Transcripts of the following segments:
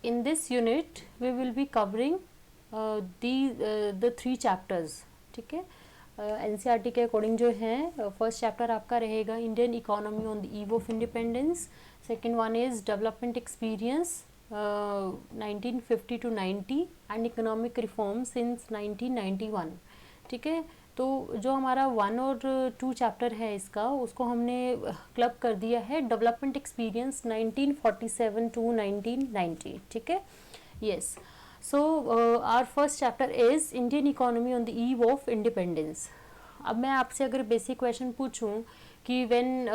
In this unit we will be covering the 3 chapters. ठीक है, NCERT के according जो है फर्स्ट चैप्टर आपका रहेगा Indian economy on the eve of independence, second one is development experience 1950 to 90 and economic reform since 1991. ठीक है, तो जो हमारा 1 और 2 चैप्टर है इसका, उसको हमने क्लब कर दिया है डेवलपमेंट एक्सपीरियंस 1947 to 1990. ठीक है, yes. So our first chapter is Indian economy on the eve of independence. अब मैं आपसे अगर बेसिक क्वेश्चन पूछूं कि when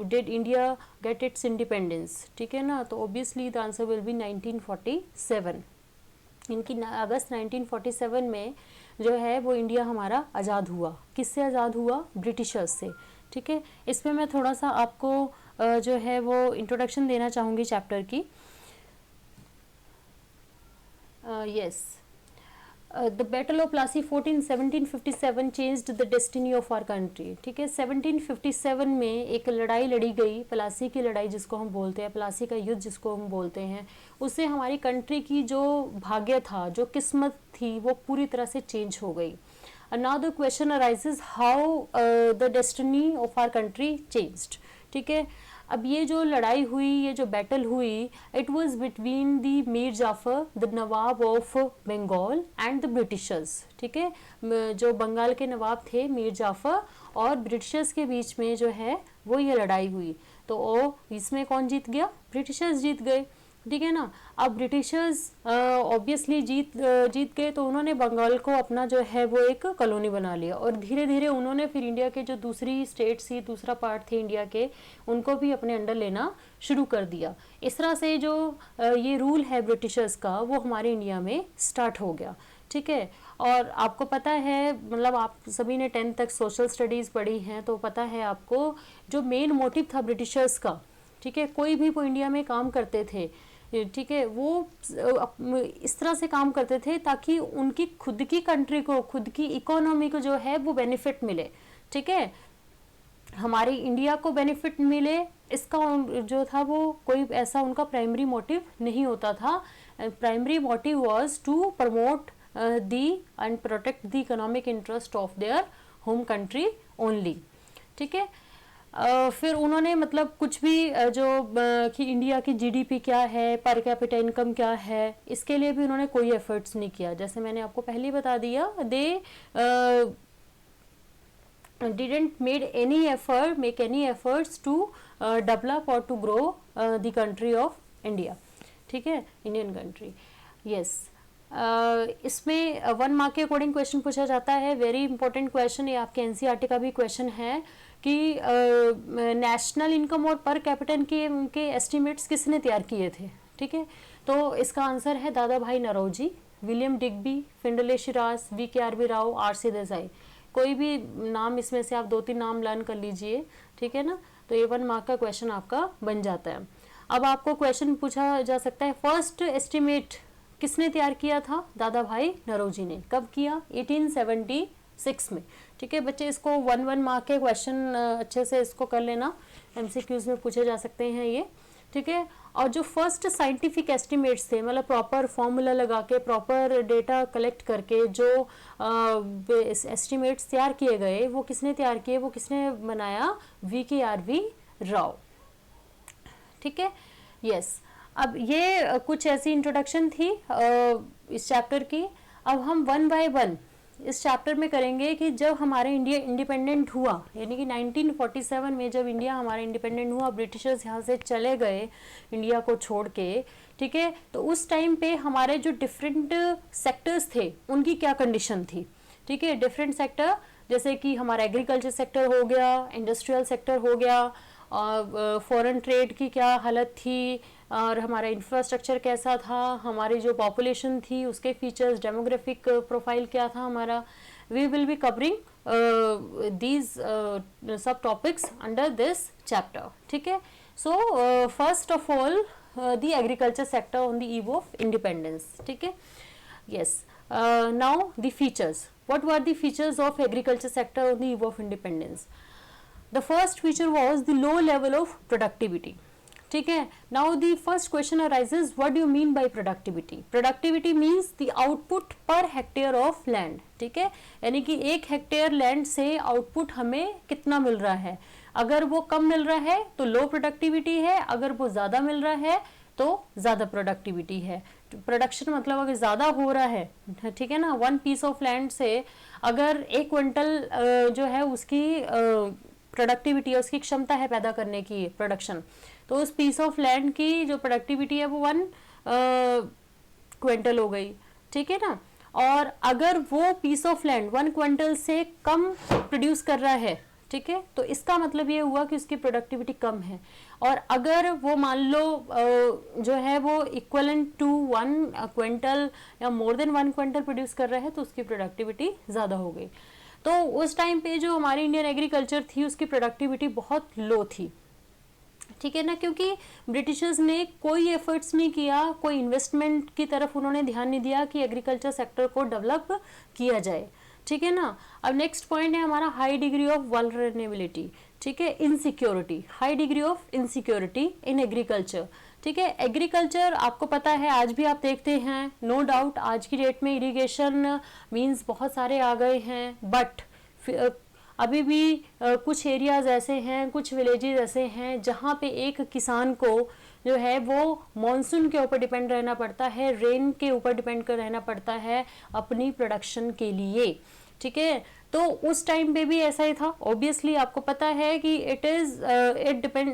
did India get its independence, ठीक है ना, तो obviously the answer will be 1947. इनकी अगस्त 1947 में जो है वो इंडिया हमारा आज़ाद हुआ. किससे आज़ाद हुआ? ब्रिटिशर्स से. ठीक है, इसमें मैं थोड़ा सा आपको जो है वो इंट्रोडक्शन देना चाहूँगी चैप्टर की. Yes. The Battle of Plassey 1757 changed the destiny of our country. ठीक है, 1757 में एक लड़ाई लड़ी गई, प्लासी की लड़ाई जिसको हम बोलते हैं, प्लासी का युद्ध जिसको हम बोलते हैं, उससे हमारी कंट्री की जो भाग्य था, जो किस्मत थी, वो पूरी तरह से चेंज हो गई. Now the question arises how the destiny of our country changed. ठीक है, अब ये जो लड़ाई हुई, ये जो बैटल हुई, it was between the Mir Jafar, the nawab of Bengal and the Britishers. ठीक है, जो बंगाल के नवाब थे मीर जाफ़र और ब्रिटिशर्स के बीच में जो है वो ये लड़ाई हुई. तो इसमें कौन जीत गया? ब्रिटिशर्स जीत गए. ठीक है ना. अब ब्रिटिशर्स ऑब्वियसली जीत गए, तो उन्होंने बंगाल को अपना जो है वो एक कॉलोनी बना लिया, और धीरे धीरे उन्होंने फिर इंडिया के जो दूसरी स्टेट्स थी, दूसरा पार्ट थे इंडिया के, उनको भी अपने अंडर लेना शुरू कर दिया. इस तरह से जो ये रूल है ब्रिटिशर्स का, वो हमारे इंडिया में स्टार्ट हो गया. ठीक है, और आपको पता है, मतलब आप सभी ने 10th तक सोशल स्टडीज़ पढ़ी हैं, तो पता है आपको जो मेन मोटिव था ब्रिटिशर्स का. ठीक है, कोई भी वो इंडिया में काम करते थे, ठीक है, वो इस तरह से काम करते थे ताकि उनकी खुद की कंट्री को, खुद की इकोनॉमी को जो है वो बेनिफिट मिले. ठीक है, हमारी इंडिया को बेनिफिट मिले, इसका जो था वो कोई ऐसा उनका प्राइमरी मोटिव नहीं होता था. Primary motive was to promote the and protect the economic interest of their home country only. ठीक है, फिर उन्होंने मतलब कुछ भी जो कि इंडिया की जीडीपी क्या है, पर कैपिटा इनकम क्या है, इसके लिए भी उन्होंने कोई एफर्ट्स नहीं किया. जैसे मैंने आपको पहले ही बता दिया, दे didn't make any efforts to develop or to grow the country of India. ठीक है, इंडियन कंट्री. यस, इसमें 1 मार्क के अकॉर्डिंग क्वेश्चन पूछा जाता है. वेरी इंपॉर्टेंट क्वेश्चन, ये आपके एनसीईआरटी का भी क्वेश्चन है कि नेशनल इनकम और पर कैपिटल के उनके एस्टिमेट्स किसने तैयार किए थे. ठीक है, तो इसका आंसर है Dadabhai Naoroji, William Digby, Findlay Shirras, VKRB Rao, RC Desai. कोई भी नाम इसमें से आप 2-3 नाम लर्न कर लीजिए. ठीक है ना, तो ये 1 मार्क का क्वेश्चन आपका बन जाता है. अब आपको क्वेश्चन पूछा जा सकता है, फर्स्ट एस्टिमेट किसने तैयार किया था? दादा भाई नौरोजी ने. कब किया? 1876 में. ठीक है बच्चे, इसको 1 मार्क के क्वेश्चन अच्छे से इसको कर लेना, MCQs में पूछे जा सकते हैं ये. ठीक है, और जो फर्स्ट साइंटिफिक एस्टिमेट्स थे, मतलब प्रॉपर फॉर्मूला लगा के, प्रॉपर डेटा कलेक्ट करके जो एस्टिमेट्स तैयार किए गए, वो किसने तैयार किए, वो किसने बनाया? VKRB राव. ठीक है, यस. अब ये कुछ ऐसी इंट्रोडक्शन थी इस चैप्टर की. अब हम 1 बाय 1 इस चैप्टर में करेंगे कि जब हमारे इंडिया इंडिपेंडेंट हुआ, यानी कि 1947 में जब इंडिया हमारा इंडिपेंडेंट हुआ, ब्रिटिशर्स यहाँ से चले गए इंडिया को छोड़ के. ठीक है, तो उस टाइम पे हमारे जो डिफरेंट सेक्टर्स थे उनकी क्या कंडीशन थी. ठीक है, डिफरेंट सेक्टर जैसे कि हमारा एग्रीकल्चर सेक्टर हो गया, इंडस्ट्रियल सेक्टर हो गया, और फॉरेन ट्रेड की क्या हालत थी, और हमारा इंफ्रास्ट्रक्चर कैसा था, हमारी जो पॉपुलेशन थी उसके फीचर्स, डेमोग्राफिक प्रोफाइल क्या था हमारा. We will be covering these सब टॉपिक्स अंडर दिस चैप्टर. ठीक है, so first of all the agriculture sector on the eve of independence. ठीक है, yes. Now the features. What were the features of agriculture sector on the eve of independence? The first feature was the low level of productivity. ठीक है। Now the first question arises, what do you mean by productivity? Productivity means the output per hectare of land, ठीक है, यानी कि 1 hectare land से output हमें कितना मिल रहा है। अगर वो कम मिल रहा है तो लो प्रोडक्टिविटी है, अगर वो ज्यादा मिल रहा है तो ज्यादा प्रोडक्टिविटी है। प्रोडक्शन मतलब अगर ज्यादा हो रहा है, ठीक है ना, 1 पीस ऑफ लैंड से अगर 1 क्विंटल जो है उसकी प्रोडक्टिविटी है, उसकी क्षमता है पैदा करने की प्रोडक्शन, तो उस पीस ऑफ लैंड की जो प्रोडक्टिविटी है वो 1 क्विंटल हो गई, ठीक है ना। और अगर वो पीस ऑफ लैंड 1 क्विंटल से कम प्रोड्यूस कर रहा है, ठीक है, तो इसका मतलब ये हुआ कि उसकी प्रोडक्टिविटी कम है। और अगर वो मान लो जो है वो इक्वलेंट टू 1 क्विंटल या मोर देन 1 क्विंटल प्रोड्यूस कर रहा है तो उसकी प्रोडक्टिविटी ज़्यादा हो गई। तो उस टाइम पे जो हमारी इंडियन एग्रीकल्चर थी उसकी प्रोडक्टिविटी बहुत लो थी, ठीक है ना, क्योंकि ब्रिटिशर्स ने कोई एफर्ट्स नहीं किया, कोई इन्वेस्टमेंट की तरफ उन्होंने ध्यान नहीं दिया कि एग्रीकल्चर सेक्टर को डेवलप किया जाए, ठीक है ना। अब नेक्स्ट पॉइंट है हमारा हाई डिग्री ऑफ वल्नरेबिलिटी, ठीक है, insecurity, high degree of insecurity in agriculture, ठीक है। एग्रीकल्चर आपको पता है, आज भी आप देखते हैं, नो डाउट आज की डेट में इरिगेशन मींस बहुत सारे आ गए हैं, बट अभी भी कुछ एरियाज ऐसे हैं, कुछ विलेजेस ऐसे हैं जहाँ पे एक किसान को जो है वो मॉनसून के ऊपर डिपेंड रहना पड़ता है, रेन के ऊपर डिपेंड कर रहना पड़ता है अपनी प्रोडक्शन के लिए, ठीक है। तो उस टाइम पे भी ऐसा ही था। ऑब्वियसली आपको पता है कि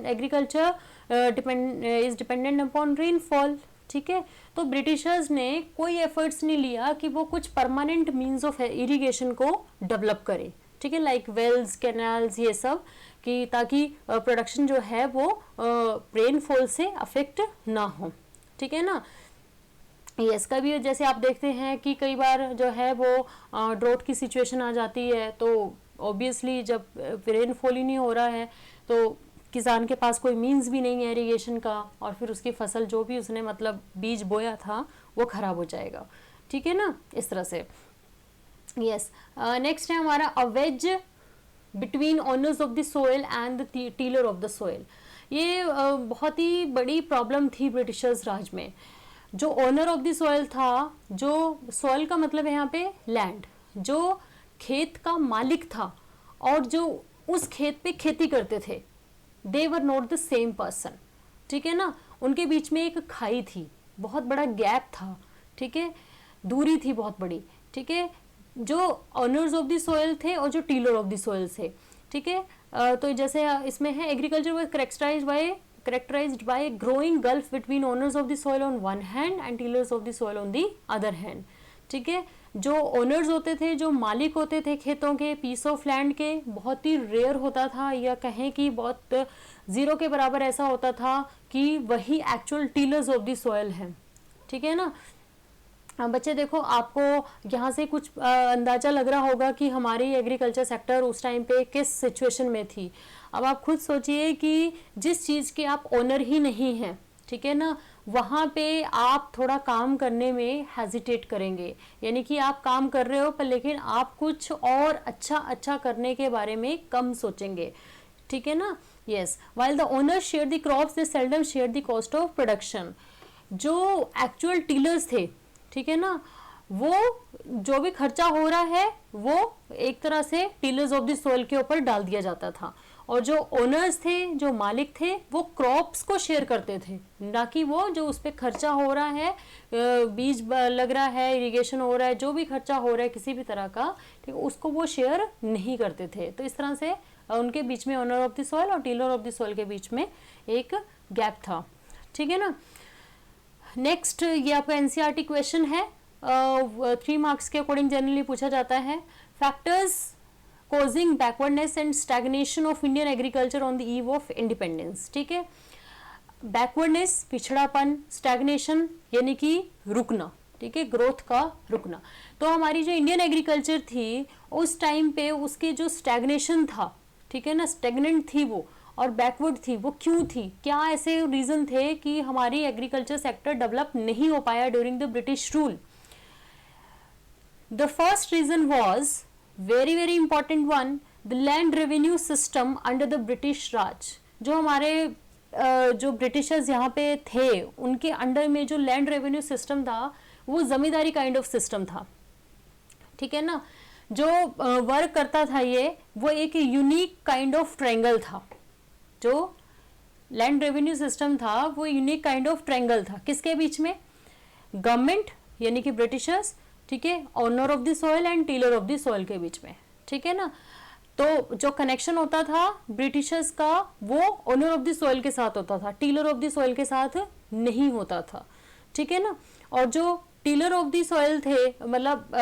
agriculture is dependent upon rainfall, ठीक है। तो ब्रिटिशर्स ने कोई एफर्ट्स नहीं लिया कि वो कुछ परमानेंट मींस ऑफ इरिगेशन को डेवलप करे, ठीक है, लाइक वेल्स, कैनाल्स, ये सब, कि ताकि प्रोडक्शन जो है वो रेनफॉल से अफेक्ट ना हो, ठीक है ना। यस, कभी जैसे आप देखते हैं कि कई बार जो है वो ड्रॉट की सिचुएशन आ जाती है, तो ऑब्वियसली जब रेनफॉल ही नहीं हो रहा है तो किसान के पास कोई मींस भी नहीं है इरिगेशन का, और फिर उसकी फसल जो भी उसने मतलब बीज बोया था वो खराब हो जाएगा, ठीक है ना, इस तरह से। यस, नेक्स्ट है हमारा a wedge between owners of the soil and the tiller of the soil. ये बहुत ही बड़ी प्रॉब्लम थी ब्रिटिशर्स राज में। जो ओनर ऑफ द सॉइल था, जो सॉइल का मतलब है यहाँ पे लैंड, जो खेत का मालिक था और जो उस खेत पे खेती करते थे, they were not the same person, ठीक है ना। उनके बीच में एक खाई थी, बहुत बड़ा गैप था, ठीक है, दूरी थी बहुत बड़ी, ठीक है, जो ओनर्स ऑफ द सॉइल थे और जो टीलर ऑफ द सॉइल थे, ठीक है। तो जैसे इसमें है agriculture was characterized by a growing gulf between owners of the soil on one hand and tillers of the soil on the other hand, ठीक है। जो ओनर्स होते थे, जो मालिक होते थे खेतों के, पीस ऑफ लैंड के, बहुत ही रेयर होता था, या कहें कि बहुत जीरो के बराबर ऐसा होता था कि वही एक्चुअल टीलर्स ऑफ द सॉइल हैं, ठीक है ना। बच्चे देखो, आपको यहाँ से कुछ अंदाजा लग रहा होगा कि हमारी एग्रीकल्चर सेक्टर उस टाइम पे किस सिचुएशन में थी। अब आप खुद सोचिए कि जिस चीज़ के आप ओनर ही नहीं हैं, ठीक है ना, वहाँ पे आप थोड़ा काम करने में हेजिटेट करेंगे, यानी कि आप काम कर रहे हो पर लेकिन आप कुछ और अच्छा करने के बारे में कम सोचेंगे, ठीक है ना। Yes, while the owner share the crops they seldom share the cost of production. जो एक्चुअल टीलर्स थे, ठीक है ना, वो जो भी खर्चा हो रहा है वो एक तरह से टीलर्स ऑफ द सॉइल के ऊपर डाल दिया जाता था, और जो ओनर्स थे, जो मालिक थे, वो क्रॉप्स को शेयर करते थे, ना कि वो जो उस पर खर्चा हो रहा है, बीज लग रहा है, इरिगेशन हो रहा है, जो भी खर्चा हो रहा है किसी भी तरह का, ठीक है, उसको वो शेयर नहीं करते थे। तो इस तरह से उनके बीच में, ओनर ऑफ द सॉइल और टीलर ऑफ द सॉइल के बीच में एक गैप था, ठीक है ना। नेक्स्ट, ये आपका एनसीईआरटी क्वेश्चन है, 3 मार्क्स के अकॉर्डिंग जनरली पूछा जाता है। Factors causing backwardness and stagnation of Indian agriculture on the eve of independence, ठीक है। बैकवर्डनेस पिछड़ापन, स्टैग्नेशन यानी कि रुकना, ठीक है, ग्रोथ का रुकना। तो हमारी जो इंडियन एग्रीकल्चर थी उस टाइम पे उसके जो स्टैग्नेशन था, ठीक है ना, स्टैग्नेंट थी वो, और बैकवर्ड थी वो। क्यों थी? क्या ऐसे रीजन थे कि हमारी एग्रीकल्चर सेक्टर डेवलप नहीं हो पाया during the British rule? The first reason was very important one, the land revenue system under the British Raj। जो हमारे जो ब्रिटिशर्स यहाँ पे थे उनके अंडर में जो लैंड रेवेन्यू सिस्टम था वो जमींदारी काइंड ऑफ सिस्टम था, ठीक है ना। जो वर्क करता था ये, वो एक यूनिक काइंड ऑफ ट्रायंगल था। जो लैंड रेवेन्यू सिस्टम था वो यूनिक काइंड ऑफ ट्रायंगल था, किसके बीच में, गवर्नमेंट यानी कि ब्रिटिशर्स, ठीक है, owner of the soil and tiller of the soil के बीच में, ठीक है ना। तो जो कनेक्शन होता था ब्रिटिशर्स का वो ओनर ऑफ द सॉइल के साथ होता था, टीलर ऑफ द सॉइल के साथ नहीं होता था, ठीक है ना। और जो टीलर ऑफ द सॉइल थे, मतलब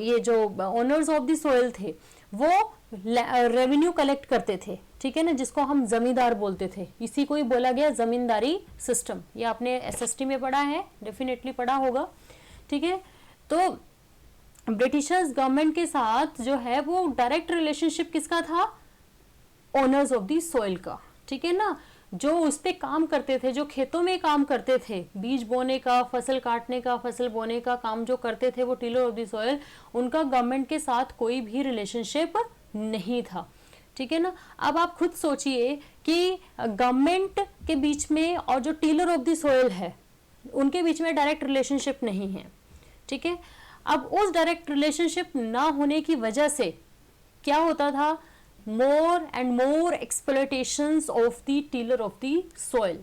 ये जो ओनर्स ऑफ द सॉइल थे, वो रेवेन्यू कलेक्ट करते थे, ठीक है ना, जिसको हम जमींदार बोलते थे। इसी को ही बोला गया जमींदारी सिस्टम। ये आपने एसएसटी में पढ़ा है, डेफिनेटली पढ़ा होगा, ठीक है। तो ब्रिटिशर्स गवर्नमेंट के साथ जो है वो डायरेक्ट रिलेशनशिप किसका था, ओनर्स ऑफ द सॉइल का, ठीक है ना। जो उस पे काम करते थे, जो खेतों में काम करते थे, बीज बोने का, फसल काटने का, फसल बोने का काम जो करते थे, वो टीलर ऑफ द सॉइल, उनका गवर्नमेंट के साथ कोई भी रिलेशनशिप नहीं था, ठीक है ना। अब आप खुद सोचिए कि गवर्नमेंट के बीच में और जो टीलर ऑफ द सॉइल है उनके बीच में डायरेक्ट रिलेशनशिप नहीं है, ठीक है। अब उस डायरेक्ट रिलेशनशिप ना होने की वजह से क्या होता था, more and more exploitations of the tiller of the soil,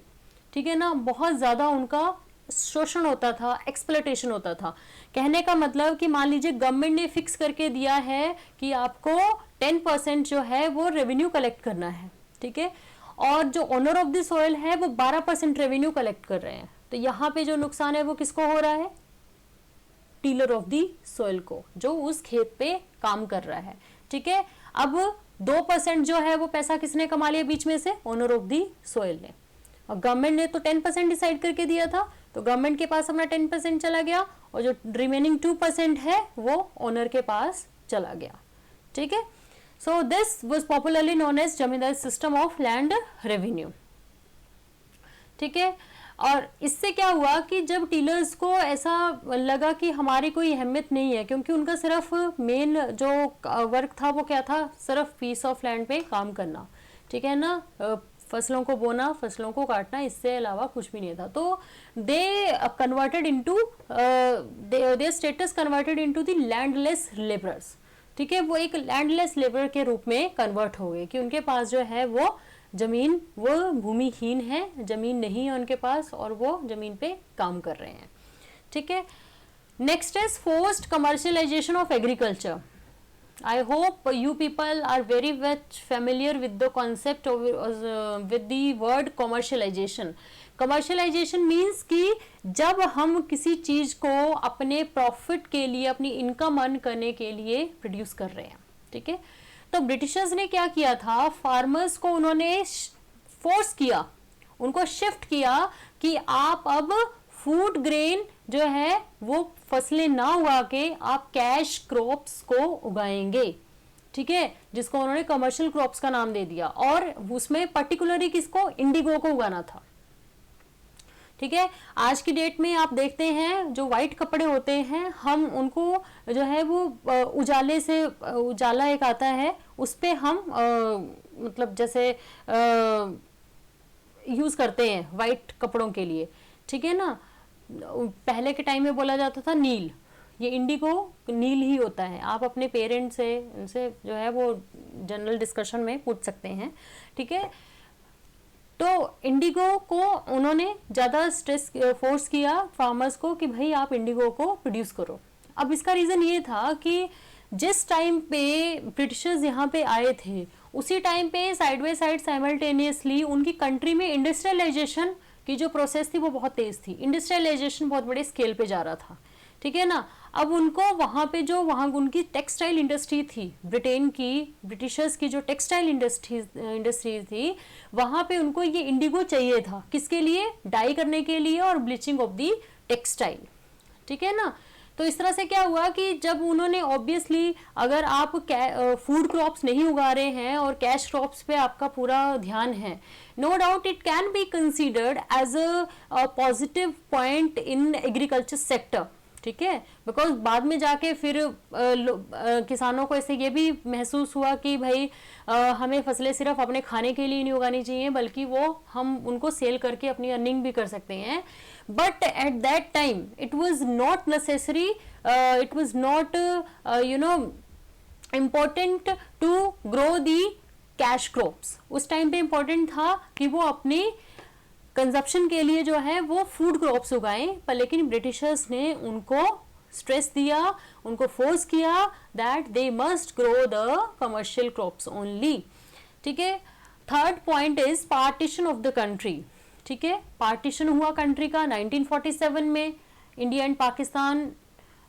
ठीक है ना। बहुत ज्यादा उनका शोषण होता था, एक्सप्लॉयटेशन होता था। कहने का मतलब कि मान लीजिए गवर्नमेंट ने फिक्स करके दिया है कि आपको 10% जो है वो रेवेन्यू कलेक्ट करना है, ठीक है, और जो ओनर ऑफ द सॉइल है वो 12% रेवेन्यू कलेक्ट कर रहे हैं। तो यहाँ पे जो नुकसान है वो किसको हो रहा है, टीलर ऑफ दी सॉइल को, जो उस खेत पे काम कर रहा है, ठीक है। अब 2% जो है वो पैसा किसने कमा लिया बीच में से, ओनर ऑफ दी सॉइल ने। और गवर्नमेंट ने तो 10% डिसाइड करके दिया था, तो गवर्नमेंट के पास अपना 10% चला गया और जो रिमेनिंग 2% है वो ओनर के पास चला गया, ठीक है। So this was popularly known as zamindari system of land revenue, ठीक है। और इससे क्या हुआ कि जब टीलर्स को ऐसा लगा कि हमारी कोई अहमियत नहीं है, क्योंकि उनका सिर्फ मेन जो वर्क था वो क्या था, सिर्फ पीस ऑफ लैंड पे काम करना, ठीक है ना, फसलों को बोना, फसलों को काटना, इससे अलावा कुछ भी नहीं था। तो they converted into their status converted into the landless labourers, ठीक है। वो एक लैंडलेस लेबर के रूप में कन्वर्ट हो गए कि उनके पास जो है वो जमीन, वो भूमिहीन है, जमीन नहीं है उनके पास और वो जमीन पे काम कर रहे हैं, ठीक है। Next is forced commercialisation of agriculture. I hope you people are very much familiar with the concept of with the word commercialization. Commercialization means कि जब हम किसी चीज को अपने प्रॉफिट के लिए, अपनी इनकम अर्न करने के लिए प्रोड्यूस कर रहे हैं, ठीक है। तो ब्रिटिशर्स ने क्या किया था, फार्मर्स को उन्होंने फोर्स किया, उनको शिफ्ट किया कि आप अब फूड ग्रेन जो है वो फसलें ना उगा के आप कैश क्रॉप्स को उगाएंगे, ठीक है, जिसको उन्होंने कमर्शियल क्रॉप्स का नाम दे दिया। और उसमें पर्टिकुलरली किसको, इंडिगो को उगाना था, ठीक है। आज की डेट में आप देखते हैं जो व्हाइट कपड़े होते हैं, हम उनको जो है वो उजाले से, उजाला एक आता है उस पे हम मतलब जैसे यूज करते हैं व्हाइट कपड़ों के लिए, ठीक है ना। पहले के टाइम में बोला जाता था नील, ये इंडिगो नील ही होता है। आप अपने पेरेंट्स से उनसे जो है वो जनरल डिस्कशन में पूछ सकते हैं, ठीक है। तो इंडिगो को उन्होंने ज़्यादा स्ट्रेस फोर्स किया फार्मर्स को कि भाई आप इंडिगो को प्रोड्यूस करो। अब इसका रीज़न ये था कि जिस टाइम पे ब्रिटिशर्स यहाँ पे आए थे उसी टाइम पे साइड बाई साइड साइमल्टेनियसली उनकी कंट्री में इंडस्ट्रियलाइजेशन की जो प्रोसेस थी वो बहुत तेज थी, इंडस्ट्रियलाइजेशन बहुत बड़े स्केल पे जा रहा था, ठीक है ना। अब उनको वहाँ पे जो वहाँ उनकी टेक्सटाइल इंडस्ट्री थी, ब्रिटेन की, ब्रिटिशर्स की जो टेक्सटाइल इंडस्ट्री थी, वहाँ पे उनको ये इंडिगो चाहिए था, किसके लिए, डाई करने के लिए और ब्लीचिंग ऑफ दी टेक्सटाइल, ठीक है ना। तो इस तरह से क्या हुआ कि जब उन्होंने ऑब्वियसली, अगर आप फूड क्रॉप्स नहीं उगा रहे हैं और कैश क्रॉप्स पे आपका पूरा ध्यान है, no doubt it can be considered as a positive point in agriculture sector, ठीक है, बिकॉज बाद में जाके फिर किसानों को ऐसे ये भी महसूस हुआ कि भाई हमें फसलें सिर्फ अपने खाने के लिए नहीं उगानी चाहिए, बल्कि वो हम उनको सेल करके अपनी अर्निंग भी कर सकते हैं. But at that time it was not necessary, it was not important to grow the cash crops. उस टाइम पे इम्पोर्टेंट था कि वो अपनी कंजप्शन के लिए जो है वो फूड क्रॉप्स उगाएं, पर लेकिन ब्रिटिशर्स ने उनको स्ट्रेस दिया, उनको फोर्स किया that they must grow the commercial crops only. ठीक है. Third point is partition of the country. ठीक है, पार्टीशन हुआ कंट्री का 1947 में. इंडिया एंड पाकिस्तान,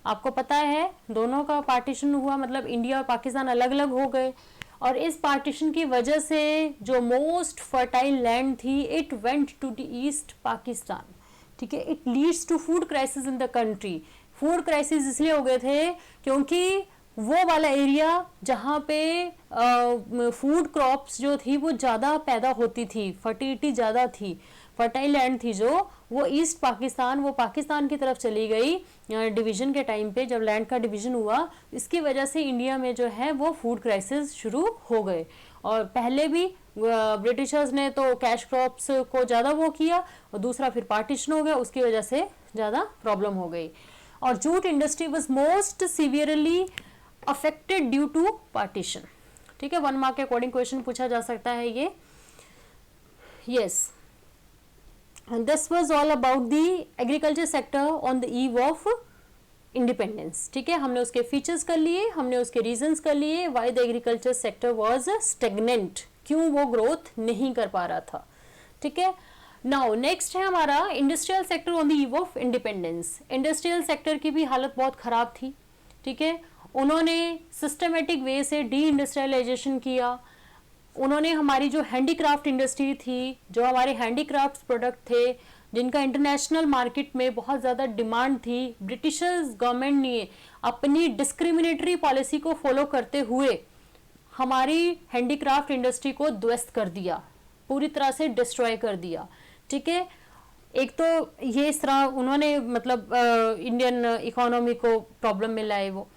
आपको पता है दोनों का पार्टीशन हुआ, मतलब इंडिया और पाकिस्तान अलग अलग हो गए. और इस पार्टीशन की वजह से जो मोस्ट फर्टाइल लैंड थी it went to the East Pakistan. ठीक है, it leads to food crisis in the country. Food crisis इसलिए हो गए थे क्योंकि वो वाला एरिया जहाँ पे फूड क्रॉप्स जो थी वो ज़्यादा पैदा होती थी, फर्टिलिटी ज़्यादा थी, फर्टाइल लैंड थी जो, वो ईस्ट पाकिस्तान, वो पाकिस्तान की तरफ चली गई डिवीजन के टाइम पे, जब लैंड का डिवीजन हुआ. इसकी वजह से इंडिया में जो है वो फूड क्राइसिस शुरू हो गए. और पहले भी ब्रिटिशर्स ने तो कैश क्रॉप्स को ज़्यादा वो किया, और दूसरा फिर पार्टीशन हो गया, उसकी वजह से ज़्यादा प्रॉब्लम हो गई. और jute industry was most severely affected due to partition. ठीक है, 1 मार्क के अकॉर्डिंग क्वेश्चन पूछा जा सकता है ये. Yes, and this was all about the agriculture sector on the eve of independence. ठीक है, हमने उसके फीचर्स कर लिए, हमने उसके रीजंस कर लिए, why the agriculture sector was stagnant, क्यों वो ग्रोथ नहीं कर पा रहा था. ठीक है. नाउ नेक्स्ट है हमारा industrial sector on the eve of independence. Industrial sector की भी हालत बहुत खराब थी. ठीक है, उन्होंने सिस्टमेटिक वे से डी इंडस्ट्रियलाइजेशन किया. उन्होंने हमारी जो हैंडीक्राफ्ट इंडस्ट्री थी, जो हमारे हैंडीक्राफ्ट प्रोडक्ट थे, जिनका इंटरनेशनल मार्केट में बहुत ज़्यादा डिमांड थी, ब्रिटिशर्स गवर्नमेंट ने अपनी डिस्क्रिमिनेटरी पॉलिसी को फॉलो करते हुए हमारी हैंडीक्राफ्ट इंडस्ट्री को ध्वस्त कर दिया, पूरी तरह से डिस्ट्रॉय कर दिया. ठीक है, एक तो ये इस तरह उन्होंने मतलब इंडियन इकोनॉमी को प्रॉब्लम में लाए वो.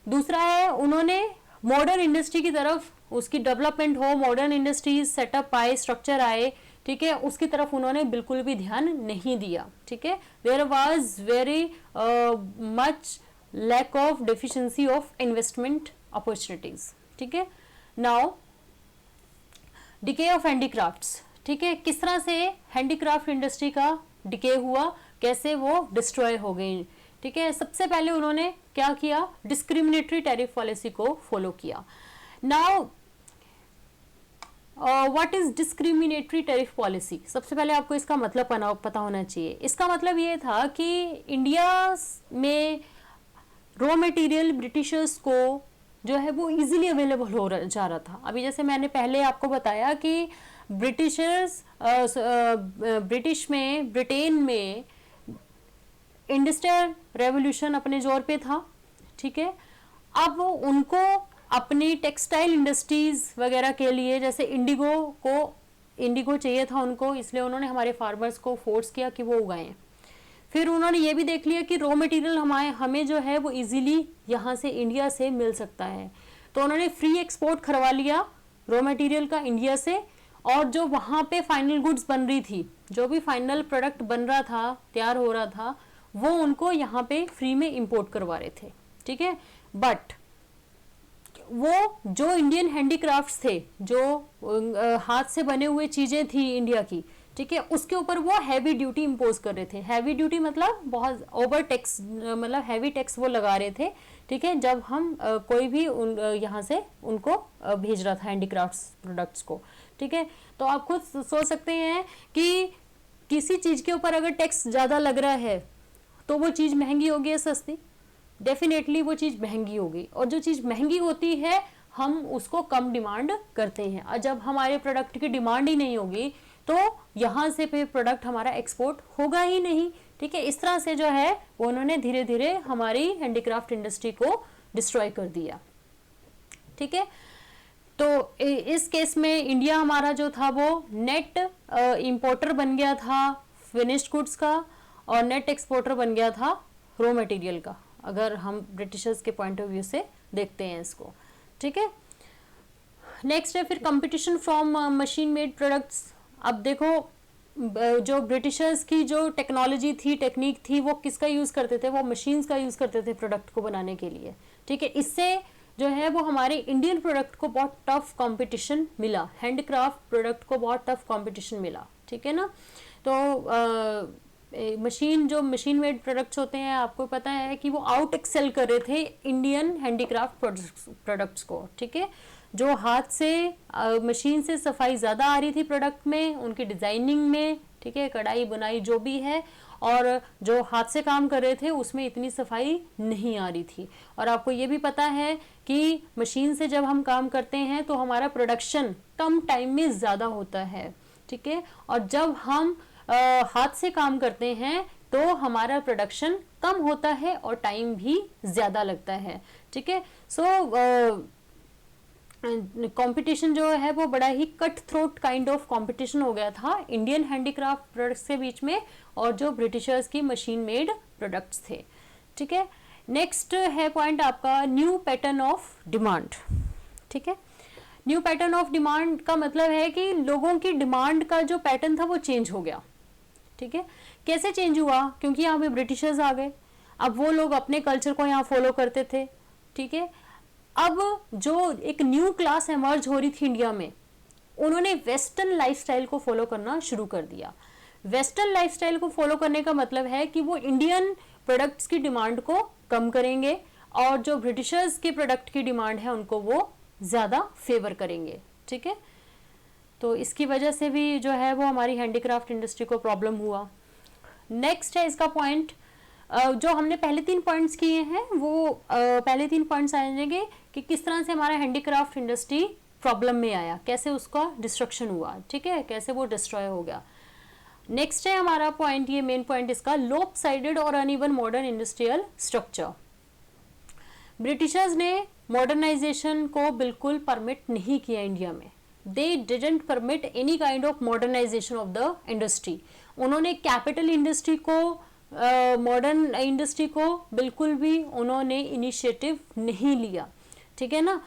दूसरा है उन्होंने मॉडर्न इंडस्ट्री की तरफ, उसकी डेवलपमेंट हो, मॉडर्न इंडस्ट्रीज सेटअप आए, स्ट्रक्चर आए, ठीक है, उसकी तरफ उन्होंने बिल्कुल भी ध्यान नहीं दिया. ठीक है, there was very much lack of deficiency of investment opportunities. ठीक है. Now decay of handicrafts. ठीक है, किस तरह से हैंडीक्राफ्ट इंडस्ट्री का डिके हुआ, कैसे वो डिस्ट्रॉय हो गई. ठीक है, सबसे पहले उन्होंने क्या किया, डिस्क्रिमिनेटरी टैरिफ पॉलिसी को फॉलो किया. Now what is discriminatory tariff policy. सबसे पहले आपको इसका मतलब पता होना चाहिए. इसका मतलब ये था कि इंडिया में रॉ मटेरियल ब्रिटिशर्स को जो है वो इजीली अवेलेबल हो जा रहा था. अभी जैसे मैंने पहले आपको बताया कि ब्रिटिशर्स ब्रिटिश में, ब्रिटेन में इंडस्ट्रियल रेवोल्यूशन अपने जोर पे था. ठीक है, अब उनको अपनी टेक्सटाइल इंडस्ट्रीज वगैरह के लिए, जैसे इंडिगो चाहिए था उनको, इसलिए उन्होंने हमारे फार्मर्स को फोर्स किया कि वो उगाएं. फिर उन्होंने ये भी देख लिया कि रॉ मटेरियल हमें जो है वो इजीली यहाँ से इंडिया से मिल सकता है, तो उन्होंने फ्री एक्सपोर्ट करवा लिया रॉ मटेरियल का इंडिया से. और जो वहाँ पे फाइनल गुड्स बन रही थी, जो भी फाइनल प्रोडक्ट बन रहा था, तैयार हो रहा था, वो उनको यहाँ पे फ्री में इंपोर्ट करवा रहे थे. ठीक है, बट वो जो इंडियन हैंडीक्राफ्ट्स थे, जो हाथ से बने हुए चीजें थी इंडिया की, ठीक है, उसके ऊपर वो हैवी ड्यूटी इम्पोज कर रहे थे. हैवी ड्यूटी मतलब बहुत ओवर टैक्स, मतलब हैवी टैक्स वो लगा रहे थे. ठीक है, जब हम कोई भी यहाँ से उनको भेज रहा था हैंडीक्राफ्ट्स प्रोडक्ट्स को. ठीक है, तो आप खुद सोच सकते हैं कि किसी चीज के ऊपर अगर टैक्स ज्यादा लग रहा है तो वो चीज महंगी होगी या सस्ती. डेफिनेटली वो चीज़ महंगी होगी, और जो चीज़ महंगी होती है हम उसको कम डिमांड करते हैं. और जब हमारे प्रोडक्ट की डिमांड ही नहीं होगी तो यहाँ से फिर प्रोडक्ट हमारा एक्सपोर्ट होगा ही नहीं. ठीक है, इस तरह से जो है वो उन्होंने धीरे धीरे हमारी हैंडीक्राफ्ट इंडस्ट्री को डिस्ट्रॉय कर दिया. ठीक है, तो इस केस में इंडिया हमारा जो था वो नेट इंपोर्टर बन गया था फिनिश्ड गुड्स का, और नेट एक्सपोर्टर बन गया था रॉ मटेरियल का, अगर हम ब्रिटिशर्स के पॉइंट ऑफ व्यू से देखते हैं इसको, ठीक है। नेक्स्ट है फिर competition from machine made products. अब देखो जो ब्रिटिशर्स की जो टेक्नोलॉजी थी, टेक्निक थी, वो किसका यूज़ करते थे, वो मशीन्स का यूज़ करते थे प्रोडक्ट को बनाने के लिए, ठीक है। इससे जो है वो हमारे इंडियन प्रोडक्ट को बहुत टफ कंपटीशन मिला, हैंडक्राफ्ट प्रोडक्ट को बहुत टफ कंपटीशन मिला, ठीक है ना। तो मशीन मेड प्रोडक्ट्स होते हैं, आपको पता है कि वो आउट एक्सेल कर रहे थे इंडियन हैंडीक्राफ्ट प्रोडक्ट्स को, ठीक है। जो हाथ से मशीन से सफाई ज़्यादा आ रही थी प्रोडक्ट में, उनकी डिज़ाइनिंग में, ठीक है, कढ़ाई बुनाई जो भी है, और जो हाथ से काम कर रहे थे उसमें इतनी सफाई नहीं आ रही थी। और आपको ये भी पता है कि मशीन से जब हम काम करते हैं तो हमारा प्रोडक्शन कम टाइम में ज़्यादा होता है, ठीक है। और जब हम हाथ से काम करते हैं तो हमारा प्रोडक्शन कम होता है और टाइम भी ज़्यादा लगता है, ठीक है। सो कंपटीशन जो है वो बड़ा ही cut throat kind of competition हो गया था इंडियन हैंडीक्राफ्ट प्रोडक्ट्स के बीच में और जो ब्रिटिशर्स की मशीन मेड प्रोडक्ट्स थे, ठीक है। नेक्स्ट है पॉइंट आपका न्यू पैटर्न ऑफ डिमांड, ठीक है। न्यू पैटर्न ऑफ डिमांड का मतलब है कि लोगों की डिमांड का जो पैटर्न था वो चेंज हो गया, ठीक है। कैसे चेंज हुआ, क्योंकि यहाँ पे ब्रिटिशर्स आ गए, अब वो लोग अपने कल्चर को यहाँ फॉलो करते थे, ठीक है। अब जो एक न्यू क्लास एमर्ज हो रही थी इंडिया में, उन्होंने वेस्टर्न लाइफस्टाइल को फॉलो करना शुरू कर दिया। वेस्टर्न लाइफस्टाइल को फॉलो करने का मतलब है कि वो इंडियन प्रोडक्ट्स की डिमांड को कम करेंगे और जो ब्रिटिशर्स के प्रोडक्ट की डिमांड है उनको वो ज़्यादा फेवर करेंगे, ठीक है। तो इसकी वजह से भी जो है वो हमारी हैंडीक्राफ्ट इंडस्ट्री को प्रॉब्लम हुआ। नेक्स्ट है इसका पॉइंट, जो हमने पहले 3 पॉइंट्स किए हैं वो पहले 3 पॉइंट्स आएंगे कि किस तरह से हमारा हैंडीक्राफ्ट इंडस्ट्री प्रॉब्लम में आया, कैसे उसका डिस्ट्रक्शन हुआ, ठीक है, कैसे वो डिस्ट्रॉय हो गया। नेक्स्ट है हमारा पॉइंट, ये मेन पॉइंट इसका, लोप-साइडेड और uneven modern industrial structure. Britishers ने मॉडर्नाइजेशन को बिल्कुल परमिट नहीं किया इंडिया में। They didn't permit any kind of modernisation of the industry. उन्होंने कैपिटल इंडस्ट्री को, मॉडर्न इंडस्ट्री को बिल्कुल भी उन्होंने इनिशिएटिव नहीं लिया, ठीक है ना।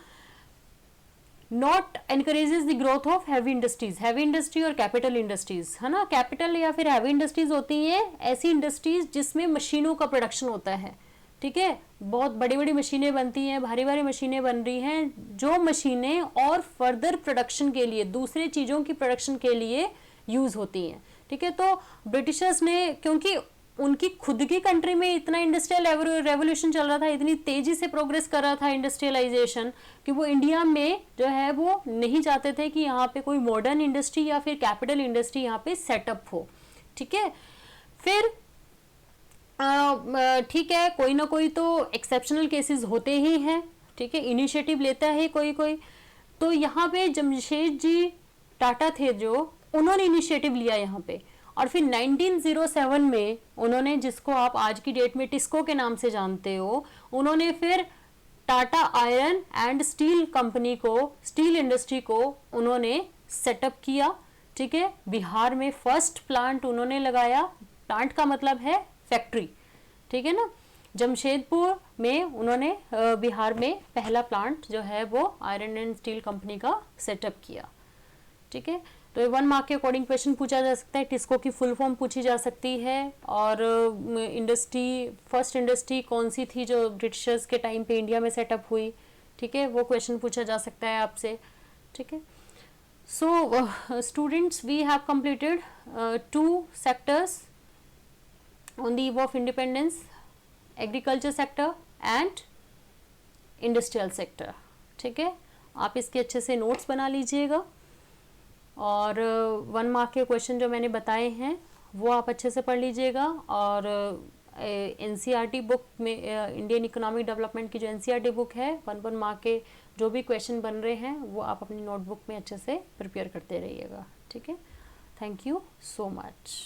Not encourages the growth of heavy industries, heavy industry और कैपिटल इंडस्ट्रीज, है ना। कैपिटल या फिर हैवी इंडस्ट्रीज होती हैं ऐसी इंडस्ट्रीज जिसमें मशीनों का प्रोडक्शन होता है, ठीक है। बहुत बड़ी बड़ी मशीनें बनती हैं, भारी भारी मशीनें बन रही हैं, जो मशीनें और फर्दर प्रोडक्शन के लिए, दूसरे चीज़ों की प्रोडक्शन के लिए यूज़ होती हैं, ठीक है। तो ब्रिटिशर्स ने, क्योंकि उनकी खुद की कंट्री में इतना इंडस्ट्रियल रेवोल्यूशन चल रहा था, इतनी तेजी से प्रोग्रेस कर रहा था इंडस्ट्रियलाइजेशन, कि वो इंडिया में जो है वो नहीं चाहते थे कि यहाँ पे कोई मॉडर्न इंडस्ट्री या फिर कैपिटल इंडस्ट्री यहाँ पे सेटअप हो, ठीक है। फिर ठीक है, कोई ना कोई तो एक्सेप्शनल केसेस होते ही हैं, ठीक है, इनिशिएटिव लेता है कोई कोई। तो यहाँ पे जमशेद जी टाटा थे जो, उन्होंने इनिशिएटिव लिया यहाँ पे, और फिर 1907 में उन्होंने, जिसको आप आज की डेट में टिस्को के नाम से जानते हो, उन्होंने फिर Tata iron and steel company को, स्टील इंडस्ट्री को उन्होंने सेटअप किया, ठीक है। बिहार में फर्स्ट प्लांट उन्होंने लगाया, प्लांट का मतलब है फैक्ट्री, ठीक है ना। जमशेदपुर में उन्होंने बिहार में पहला प्लांट जो है वो आयरन एंड स्टील कंपनी का सेटअप किया, ठीक है। तो 1 मार्क के अकॉर्डिंग क्वेश्चन पूछा जा सकता है, टिस्को की फुल फॉर्म पूछी जा सकती है, और इंडस्ट्री, फर्स्ट इंडस्ट्री कौन सी थी जो ब्रिटिशर्स के टाइम पे इंडिया में सेटअप हुई, ठीक है, वो क्वेश्चन पूछा जा सकता है आपसे, ठीक है। सो students, we have completed 2 sectors on the eve of independence, agriculture sector and industrial sector, ठीक है। आप इसके अच्छे से नोट्स बना लीजिएगा, और 1 मार्क के क्वेश्चन जो मैंने बताए हैं वो आप अच्छे से पढ़ लीजिएगा, और एनसीईआरटी बुक में, इंडियन इकोनॉमिक डेवलपमेंट की जो एनसीईआरटी बुक है, 1 मार्क के जो भी क्वेश्चन बन रहे हैं वो आप अपनी नोटबुक में अच्छे से प्रिपेयर करते रहिएगा, ठीक है। Thank you so much.